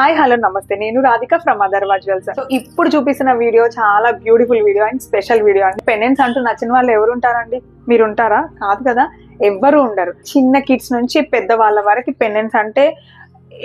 Hi hello నమస్తే నేను Radhika from Atharva jewels. So ఇప్పుడు చూపిస్తున్న వీడియో చాలా beautiful video and special video అండి. పెండెంట్స్ అంటూ నచ్చిన వాళ్ళు ఎవరు ఉంటారండి? మీరు ఉంటారా? కాదు కదా, ఎవ్వరు ఉండరు. చిన్న కిడ్స్ నుంచి పెద్ద వాళ్ళ వరకు పెండెంట్స్ అంటే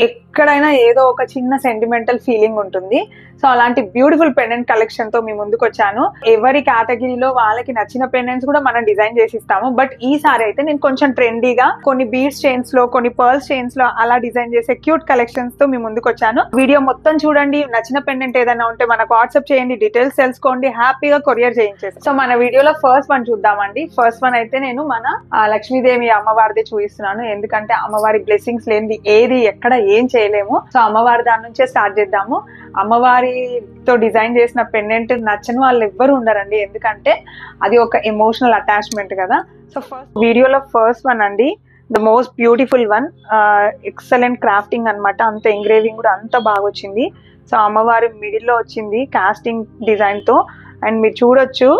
ఎక్కడైనా ఏదో ఒక చిన్న సెంటిమెంటల్ ఫీలింగ్ ఉంటుంది. సో అలాంటి బ్యూటిఫుల్ పెండెంట్ కలెక్షన్ తో మీ ముందుకు వచ్చాను. ఎవరి కేటగిరీలో వాళ్ళకి నచ్చిన పెండెంట్స్ కూడా మనం డిజైన్ చేసి ఇస్తాము. బట్ ఈసారి అయితే నేను కొంచెం ట్రెండీగా కొన్ని బీడ్స్ చైన్స్ లో, కొన్ని పర్ల్స్ చైన్స్ లో అలా డిజైన్ చేసే క్యూట్ కలెక్షన్స్ తో మీ ముందుకు వచ్చాను. వీడియో మొత్తం చూడండి. నచ్చిన పెండెంట్ ఏదైనా ఉంటే మనకు వాట్సాప్ చేయండి, డీటెయిల్స్ తెలుసుకోండి, హ్యాపీగా కొరియర్ చేయించేసి. సో మన వీడియోలో ఫస్ట్ వన్ చూద్దామండి. ఫస్ట్ వన్ అయితే నేను మన లక్ష్మీదేవి అమ్మవారిదే చూపిస్తున్నాను. ఎందుకంటే అమ్మవారి బ్లెస్సింగ్స్ లేనిది ఏది ఎక్కడ ఏం చేయలేము. సో అమ్మవారి దాని నుంచే స్టార్ట్ చేద్దాము. అమ్మవారితో డిజైన్ చేసిన పెండెంట్ నచ్చని వాళ్ళు ఎవ్వరు ఉండరండి, ఎందుకంటే అది ఒక ఎమోషనల్ అటాచ్మెంట్ కదా. సో ఫస్ట్ వీడియోలో ఫస్ట్ వన్ అండి, the most beautiful one. Excellent crafting అనమాట. అంత ఎంగ్రేవింగ్ కూడా అంత బాగా వచ్చింది. సో అమ్మవారి మిడిల్లో వచ్చింది కాస్టింగ్ డిజైన్ తో. అండ్ మీరు చూడొచ్చు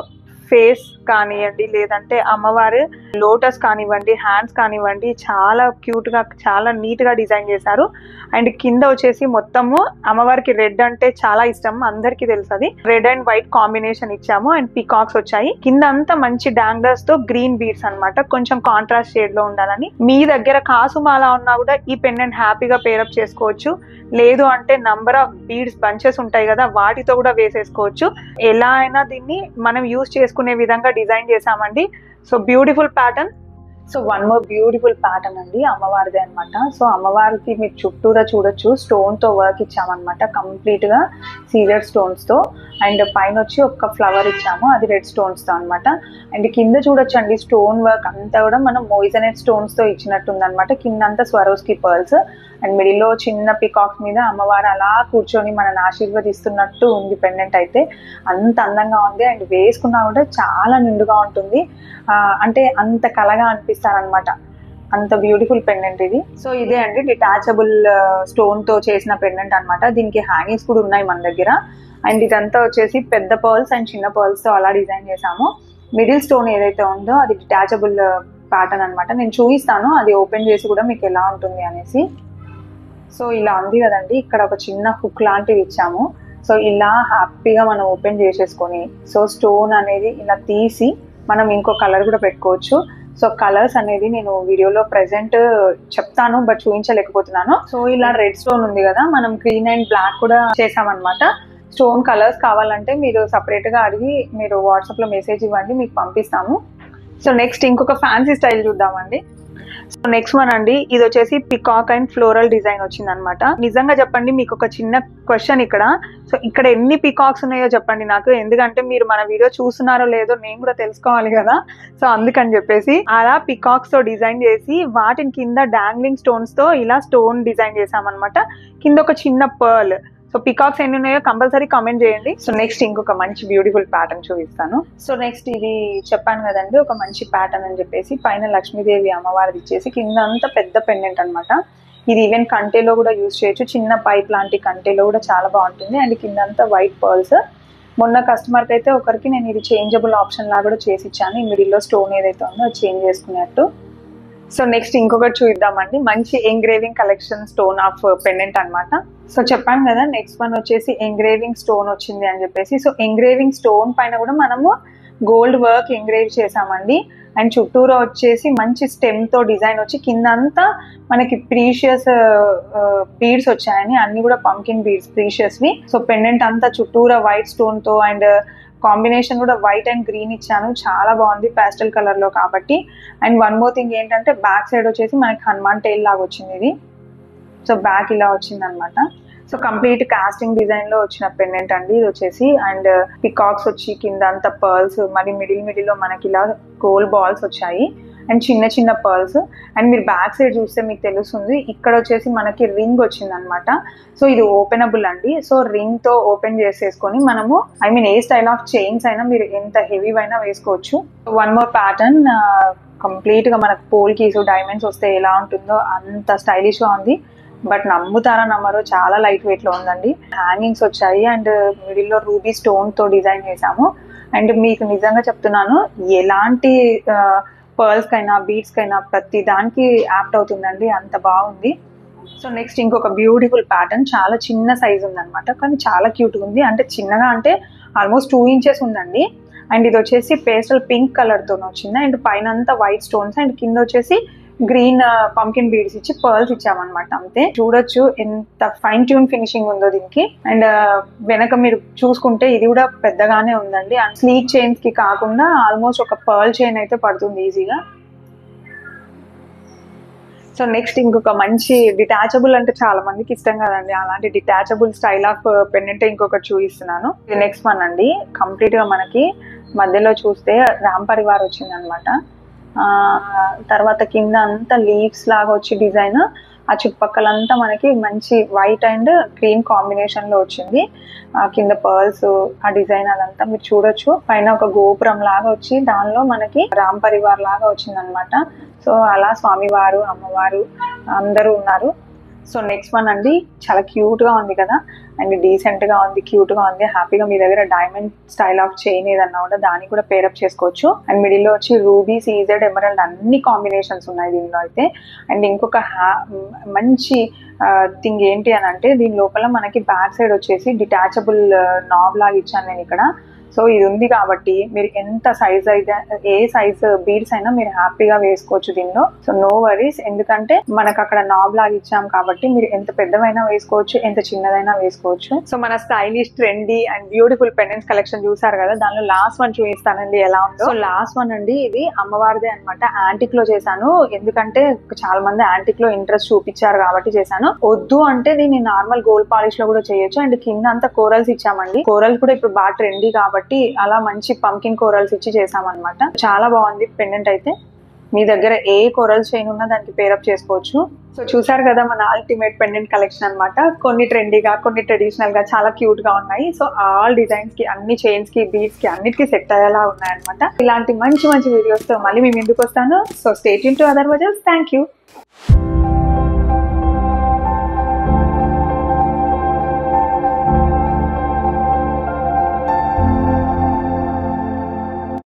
ఫేస్ కానివ్వండి, లేదంటే అమ్మవారు లోటస్ కానివ్వండి, హ్యాండ్స్ కానివ్వండి, చాలా క్యూట్ గా చాలా నీట్ గా డిజైన్ చేశారు. అండ్ కింద వచ్చేసి మొత్తము అమ్మవారికి రెడ్ అంటే చాలా ఇష్టం, అందరికి తెలుసు. అది రెడ్ అండ్ వైట్ కాంబినేషన్ ఇచ్చాము. అండ్ పీకాక్స్ వచ్చాయి. కింద అంతా మంచి డాంగ్లర్స్ తో గ్రీన్ బీడ్స్ అనమాట, కొంచెం కాంట్రాస్ట్ షేడ్ లో ఉండాలని. మీ దగ్గర కాసుమాల ఉన్నా కూడా ఈ పెండెంట్ హ్యాపీగా పేరప్ చేసుకోవచ్చు. లేదు అంటే నంబర్ ఆఫ్ బీడ్స్ బంచెస్ ఉంటాయి కదా, వాటితో కూడా వేసేసుకోవచ్చు. ఎలా అయినా దీన్ని మనం యూజ్ చేసుకునే విధంగా డిజైన్ చేసామండి. So beautiful pattern. So one more beautiful pattern అండి, అమ్మవారిదే అనమాట. సో అమ్మవారికి మీరు చుట్టూరా చూడొచ్చు స్టోన్ తో వర్క్ ఇచ్చామన్నమాట, కంప్లీట్ గా సీజర్ స్టోన్స్ తో. అండ్ పైన వచ్చి ఒక ఫ్లవర్ ఇచ్చాము, అది రెడ్ స్టోన్స్ తో అనమాట. అండ్ కింద చూడొచ్చు అండి స్టోన్ వర్క్ అంతా కూడా మనం మోయిజనెట్ స్టోన్స్ తో ఇచ్చినట్టుంది అనమాట. కింద అంతా స్వరోస్కి పర్ల్స్. అండ్ మిడిల్లో చిన్న పికాక్స్ మీద అమ్మవారు అలా కూర్చొని మనని ఆశీర్వదిస్తున్నట్టు ఉంది పెండెంట్ అయితే. అంత అందంగా ఉంది. అండ్ వేసుకున్నా కూడా చాలా నిండుగా ఉంటుంది, అంటే అంత కలగా అనిపిస్తారనమాట. అంత బ్యూటిఫుల్ పెండెంట్ ఇది. సో ఇదే అండి డిటాచబుల్ స్టోన్ తో చేసిన పెండెంట్ అనమాట. దీనికి హ్యాంగింగ్స్ కూడా ఉన్నాయి మన దగ్గర. అండ్ ఇదంతా వచ్చేసి పెద్ద పర్ల్స్ అండ్ చిన్న పర్ల్స్ తో అలా డిజైన్ చేసాము. మిడిల్ స్టోన్ ఏదైతే ఉందో అది డిటాచబుల్ ప్యాటర్న్ అనమాట. నేను చూపిస్తాను అది ఓపెన్ చేసి కూడా మీకు ఎలా ఉంటుంది అనేసి. సో ఇలా ఉంది కదండి, ఇక్కడ ఒక చిన్న హుక్ లాంటివి ఇచ్చాము. సో ఇలా హ్యాపీగా మనం ఓపెన్ చేసేసుకొని, సో స్టోన్ అనేది ఇలా తీసి మనం ఇంకో కలర్ కూడా పెట్టుకోవచ్చు. సో కలర్స్ అనేది నేను వీడియోలో ప్రెసెంట్ చెప్తాను, బట్ చూపించలేకపోతున్నాను. సో ఇలా రెడ్ స్టోన్ ఉంది కదా, మనం గ్రీన్ అండ్ బ్లాక్ కూడా చేసామన్నమాట. స్టోన్ కలర్స్ కావాలంటే మీరు సపరేట్ గా అడిగి మీరు వాట్సాప్ లో మెసేజ్ ఇవ్వండి, మీకు పంపిస్తాము. సో నెక్స్ట్ ఇంకొక ఫ్యాన్సీ స్టైల్ చూద్దామండి. సో నెక్స్ట్ వన్ అండి, ఇది వచ్చేసి పికాక్ అండ్ ఫ్లోరల్ డిజైన్ వచ్చింది అనమాట. నిజంగా చెప్పండి, మీకు ఒక చిన్న క్వశ్చన్ ఇక్కడ. సో ఇక్కడ ఎన్ని పికాక్స్ ఉన్నాయో చెప్పండి నాకు, ఎందుకంటే మీరు మన వీడియో చూస్తున్నారో లేదో నేను కూడా తెలుసుకోవాలి కదా. సో అందుకని చెప్పేసి అలా పికాక్స్ తో డిజైన్ చేసి వాటిని కింద డాంగ్లింగ్ స్టోన్స్ తో ఇలా స్టోన్ డిజైన్ చేసామన్నమాట. కింద ఒక చిన్న పర్ల్. సో పికాక్స్ ఎన్ని ఉన్నాయో కంపల్సరీ కామెంట్ చేయండి. సో నెక్స్ట్ ఇంకొక మంచి బ్యూటిఫుల్ ప్యాటర్న్ చూపిస్తాను. సో నెక్స్ట్ ఇది చెప్పాను కదండి, ఒక మంచి ప్యాటర్న్ అని చెప్పేసి. పైన లక్ష్మీదేవి అమ్మవారిది ఇచ్చేసి కింద అంతా పెద్ద పెండెంట్ అనమాట. ఇది ఈవెన్ కంటేలో కూడా యూజ్ చేయొచ్చు, చిన్న పైప్ లాంటి కంటేలో కూడా చాలా బాగుంటుంది. అండ్ కింద అంతా వైట్ పర్ల్స్. మొన్న కస్టమర్కి అయితే ఒకరికి నేను ఇది చేంజబుల్ ఆప్షన్ లాగా కూడా చేసి ఇచ్చాను. ఈ మిడిల్లో స్టోన్ ఏదైతే ఉందో అది చేంజ్ చేసుకునేట్టు. సో నెక్స్ట్ ఇంకొకటి చూద్దామండి, మంచి engraving collection stone of pendant అనమాట. సో చెప్పాను కదా నెక్స్ట్ వన్ వచ్చేసి ఎంగ్రేవింగ్ స్టోన్ వచ్చింది అని చెప్పేసి. సో ఎంగ్రేవింగ్ స్టోన్ పైన కూడా మనము గోల్డ్ వర్క్ ఎంగ్రేవ్ చేసామండి. అండ్ చుట్టూరా వచ్చేసి మంచి స్టెమ్ తో డిజైన్ వచ్చి కింద అంతా మనకి ప్రీషియస్ బీడ్స్ వచ్చాయని, అన్ని కూడా పంకిన్ బీడ్స్ ప్రీషియస్వి. సో పెండెంట్ అంతా చుట్టూరా వైట్ స్టోన్ తో అండ్ కాంబినేషన్ కూడా వైట్ అండ్ గ్రీన్ ఇచ్చాను, చాలా బాగుంది పాస్టల్ కలర్ లో కాబట్టి. అండ్ వన్ మోర్ థింగ్ ఏంటంటే బ్యాక్ సైడ్ వచ్చేసి మనకి హనుమాన్ టైల్ లాగా వచ్చింది ఇది. సో బ్యాక్ ఇలా వచ్చింది అనమాట. సో కంప్లీట్ కాస్టింగ్ డిజైన్ లో వచ్చిన పెండెంట్ అండి ఇది వచ్చేసి. అండ్ పికాక్స్ వచ్చి కింద అంతా పర్ల్స్, మరి మిడిల్ లో మనకి ఇలా గోల్డ్ బాల్స్ వచ్చాయి అండ్ చిన్న చిన్న పర్ల్స్. అండ్ మీరు బ్యాక్ సైడ్ చూస్తే మీకు తెలుస్తుంది, ఇక్కడ వచ్చేసి మనకి రింగ్ వచ్చింది అనమాట. సో ఇది ఓపెనబుల్ అండి. సో రింగ్ తో ఓపెన్ చేసేసుకొని మనము ఏ స్టైల్ ఆఫ్ చైన్స్ అయినా మీరు ఎంత హెవీ అయినా వేసుకోవచ్చు. వన్ మోర్ ప్యాటర్న్, కంప్లీట్ గా మనకు పోల్ కీస్ డైమండ్స్ వస్తే ఎలా ఉంటుందో అంత స్టైలిష్ గా ఉంది. బట్ నమ్ముతారా నమ్మరో చాలా లైట్ వెయిట్ లో ఉందండి. హ్యాంగింగ్స్ వచ్చాయి అండ్ మిడిల్లో రూబీ స్టోన్ తో డిజైన్ చేసాము. అండ్ మీకు నిజంగా చెప్తున్నాను, ఎలాంటి పర్ల్స్ కైనా బీడ్స్ కైనా ప్రతి దానికి యాప్ట్ అవుతుందండి, అంత బాగుంది. సో నెక్స్ట్ ఇంకొక బ్యూటిఫుల్ ప్యాటర్న్, చాలా చిన్న సైజ్ ఉందన్నమాట, కానీ చాలా క్యూట్గా ఉంది. అంటే చిన్నగా అంటే ఆల్మోస్ట్ 2 ఇంచెస్ ఉందండి. అండ్ ఇది వచ్చేసి పేస్టల్ పింక్ కలర్తో వచ్చింది. అండ్ పైన అంతా వైట్ స్టోన్స్ అండ్ కింద వచ్చేసి గ్రీన్ పంకిన్ బీడ్స్ ఇచ్చి పర్ల్స్ ఇచ్చామన్నమాట. అంతే, చూడొచ్చు ఎంత ఫైన్ ట్యూన్ ఫినిషింగ్ ఉందో దీనికి. అండ్ వెనక మీరు చూసుకుంటే ఇది కూడా పెద్దగానే ఉందండి. అండ్ స్లీక్ చైన్స్ కి కాకుండా ఆల్మోస్ట్ ఒక పర్ల్ చైన్ అయితే పడుతుంది ఈజీగా. సో నెక్స్ట్ ఇంకొక మంచి డిటాచబుల్ అంటే చాలా మందికి ఇష్టం కదండి, అలాంటి డిటాచబుల్ స్టైల్ ఆఫ్ పెండెంట్ ఇంకొకటి చూపిస్తున్నాను. ఇది నెక్స్ట్ వన్ అండి. కంప్లీట్ గా మనకి మధ్యలో చూస్తే రామ్ పరివార్ వచ్చింది అనమాట. తర్వాత కింద అంతా లీవ్స్ లాగా వచ్చి డిజైన్, ఆ చుట్టుపక్కలంతా మనకి మంచి వైట్ అండ్ గ్రీన్ కాంబినేషన్ లో వచ్చింది. కింద పర్ల్స్, ఆ డిజైన్ అదంతా మీరు చూడొచ్చు. పైన ఒక గోపురం లాగా వచ్చి దానిలో మనకి రామ్ పరివార్ లాగా వచ్చింది అనమాట. సో అలా స్వామివారు, అమ్మవారు అందరూ ఉన్నారు. సో నెక్స్ట్ వన్ అండి, చాలా క్యూట్ గా ఉంది కదా, అండ్ డీసెంట్ గా ఉంది, క్యూట్ గా ఉంది. హ్యాపీగా మీ దగ్గర డైమండ్ స్టైల్ ఆఫ్ చైన్ ఏదన్నా కూడా దాన్ని కూడా పేరప్ చేసుకోవచ్చు. అండ్ మిడిల్ లో వచ్చి రూబీ, సీజెడ్, ఎమరల్డ్ అన్ని కాంబినేషన్స్ ఉన్నాయి దీనిలో అయితే. అండ్ ఇంకొక మంచి థింగ్ ఏంటి అని అంటే, దీని లోపల మనకి బ్యాక్ సైడ్ వచ్చేసి డిటాచబుల్ నాబ్ లాగా ఇచ్చాను నేను ఇక్కడ. సో ఇది ఉంది కాబట్టి మీరు ఎంత సైజ్ అయితే, ఏ సైజ్ బీడ్స్ అయినా మీరు హ్యాపీగా వేసుకోవచ్చు దీనిలో. సో నో వరీస్, ఎందుకంటే మనకు అక్కడ నాబ్ లాగా ఇచ్చాం కాబట్టి మీరు ఎంత పెద్దవైనా వేసుకోవచ్చు, ఎంత చిన్నదైనా వేసుకోవచ్చు. సో మన stylish, trendy and beautiful pendants collection చూసారు కదా, దానిలో లాస్ట్ వన్ చూపిస్తానండి ఎలా ఉందో. సో లాస్ట్ వన్ అండి, ఇది అమ్మవారిదే అనమాట. యాంటిక్ లో చేశాను, ఎందుకంటే చాలా మంది యాంటిక్ లో ఇంట్రెస్ట్ చూపించారు కాబట్టి చేశాను. వద్దు అంటే దీన్ని నార్మల్ గోల్డ్ పాలిష్ లో కూడా చేయొచ్చు. అండ్ కింద అంతా కోరల్స్ ఇచ్చామండి. కోరల్స్ కూడా ఇప్పుడు బాగా ట్రెండీ కాబట్టి అలా మంచి పంకిన్ కోరల్స్ ఇచ్చి చేసామన్నమాట. చాలా బాగుంది పెండెంట్ అయితే. మీ దగ్గర ఏ కోరల్ చైన్ ఉన్నా దానికి పేరప్ చేసుకోవచ్చు. సో చూసారు కదా మన అల్టిమేట్ పెండెంట్ కలెక్షన్ అన్నమాట. కొన్ని ట్రెండీగా, కొన్ని ట్రెడిషనల్ గా, చాలా క్యూట్ గా ఉన్నాయి. సో ఆల్ డిజైన్స్ కి, అన్ని చైన్స్ కి, బీడ్స్ కి అన్నిటికీ సెట్ అయ్యేలా ఉన్నాయన్నమాట. ఇలాంటి మంచి మంచి వీడియోస్ తో మళ్ళీ మేము ముందుకు వస్తాను. So stay tune to other వజల్స్. Thank you.